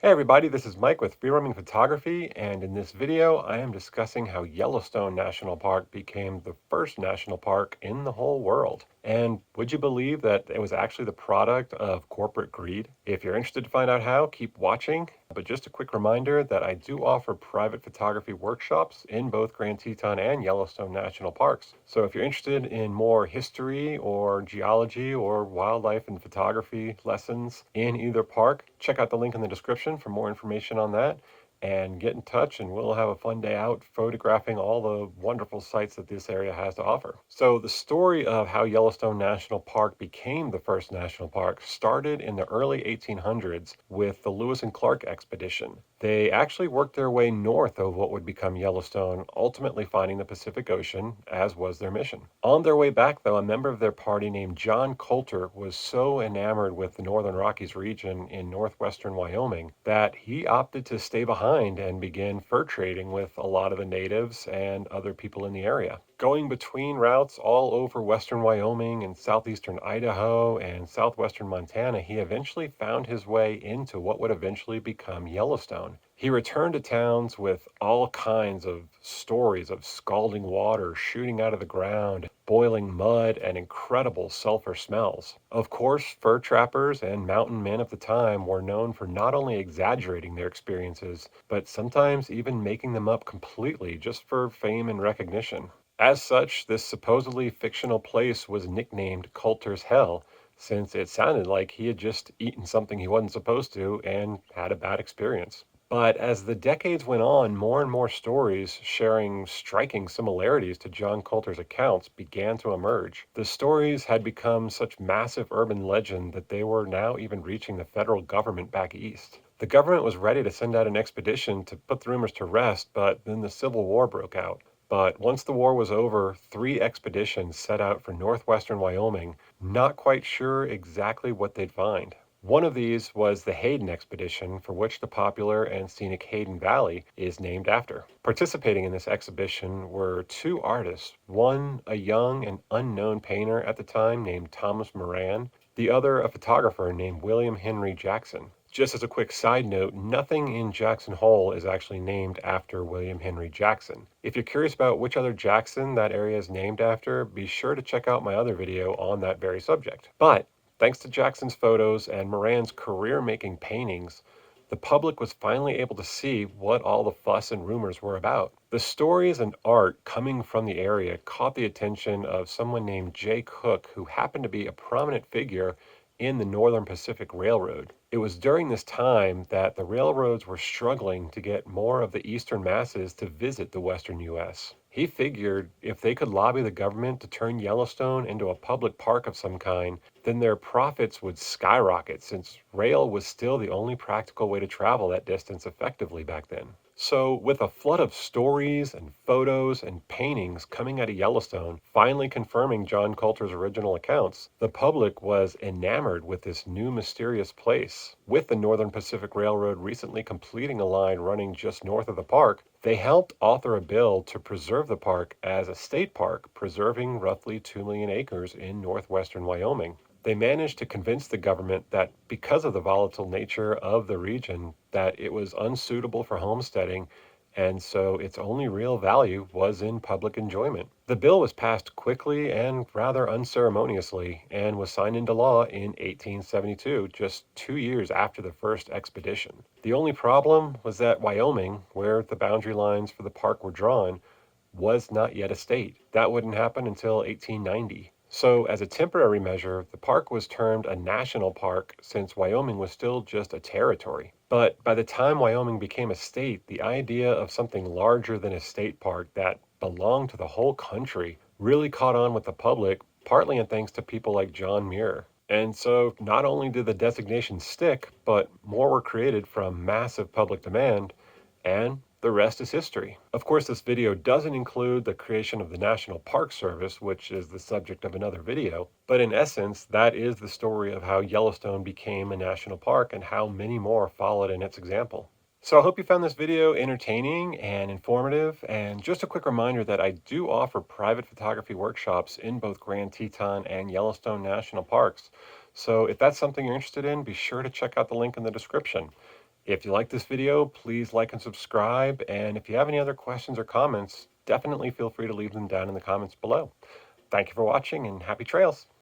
Hey everybody, this is Mike with Free Roaming Photography, and in this video I am discussing how Yellowstone National Park became the first national park in the whole world. And would you believe that it was actually the product of corporate greed? If you're interested to find out how, keep watching. But just a quick reminder that I do offer private photography workshops in both Grand Teton and Yellowstone National Parks. So if you're interested in more history or geology or wildlife and photography lessons in either park, check out the link in the description for more information on that. And get in touch, and we'll have a fun day out photographing all the wonderful sights that this area has to offer. So, the story of how Yellowstone National Park became the first national park started in the early 1800s with the Lewis and Clark expedition. They actually worked their way north of what would become Yellowstone, ultimately finding the Pacific Ocean, as was their mission. On their way back, though, a member of their party named John Coulter was so enamored with the Northern Rockies region in northwestern Wyoming that he opted to stay behind and begin fur trading with a lot of the natives and other people in the area. Going between routes all over western Wyoming and southeastern Idaho and southwestern Montana, he eventually found his way into what would eventually become Yellowstone. He returned to towns with all kinds of stories of scalding water shooting out of the ground, boiling mud, and incredible sulfur smells. Of course, fur trappers and mountain men of the time were known for not only exaggerating their experiences, but sometimes even making them up completely just for fame and recognition. As such, this supposedly fictional place was nicknamed Coulters Hell, since it sounded like he had just eaten something he wasn't supposed to and had a bad experience. But as the decades went on, more and more stories sharing striking similarities to John Coulter's accounts began to emerge. The stories had become such massive urban legend that they were now even reaching the federal government back east. The government was ready to send out an expedition to put the rumors to rest, but then the Civil War broke out. But once the war was over, three expeditions set out for northwestern Wyoming, not quite sure exactly what they'd find. One of these was the Hayden Expedition, for which the popular and scenic Hayden Valley is named after. Participating in this exhibition were two artists, one a young and unknown painter at the time named Thomas Moran, the other a photographer named William Henry Jackson. Just as a quick side note, nothing in Jackson Hole is actually named after William Henry Jackson. If you're curious about which other Jackson that area is named after, be sure to check out my other video on that very subject. But thanks to Jackson's photos and Moran's career-making paintings, the public was finally able to see what all the fuss and rumors were about. The stories and art coming from the area caught the attention of someone named Jay Cook, who happened to be a prominent figure in the Northern Pacific Railroad. It was during this time that the railroads were struggling to get more of the eastern masses to visit the western U.S. He figured if they could lobby the government to turn Yellowstone into a public park of some kind, then their profits would skyrocket since rail was still the only practical way to travel that distance effectively back then. So, with a flood of stories and photos and paintings coming out of Yellowstone, finally confirming John Coulter's original accounts, the public was enamored with this new mysterious place. With the Northern Pacific Railroad recently completing a line running just north of the park, they helped author a bill to preserve the park as a state park, preserving roughly 2 million acres in northwestern Wyoming. They managed to convince the government that because of the volatile nature of the region, that it was unsuitable for homesteading, and so its only real value was in public enjoyment. The bill was passed quickly and rather unceremoniously and was signed into law in 1872, just 2 years after the first expedition. The only problem was that Wyoming, where the boundary lines for the park were drawn, was not yet a state. That wouldn't happen until 1890. So, as a temporary measure, the park was termed a national park since Wyoming was still just a territory. But by the time Wyoming became a state, the idea of something larger than a state park that belonged to the whole country really caught on with the public, partly in thanks to people like John Muir. And so, not only did the designation stick, but more were created from massive public demand, and the rest is history. Of course, this video doesn't include the creation of the National Park Service, which is the subject of another video, but in essence, that is the story of how Yellowstone became a national park and how many more followed in its example. So I hope you found this video entertaining and informative, and just a quick reminder that I do offer private photography workshops in both Grand Teton and Yellowstone National Parks. So if that's something you're interested in, be sure to check out the link in the description. If you like this video, please like and subscribe. And if you have any other questions or comments, definitely feel free to leave them down in the comments below. Thank you for watching and happy trails.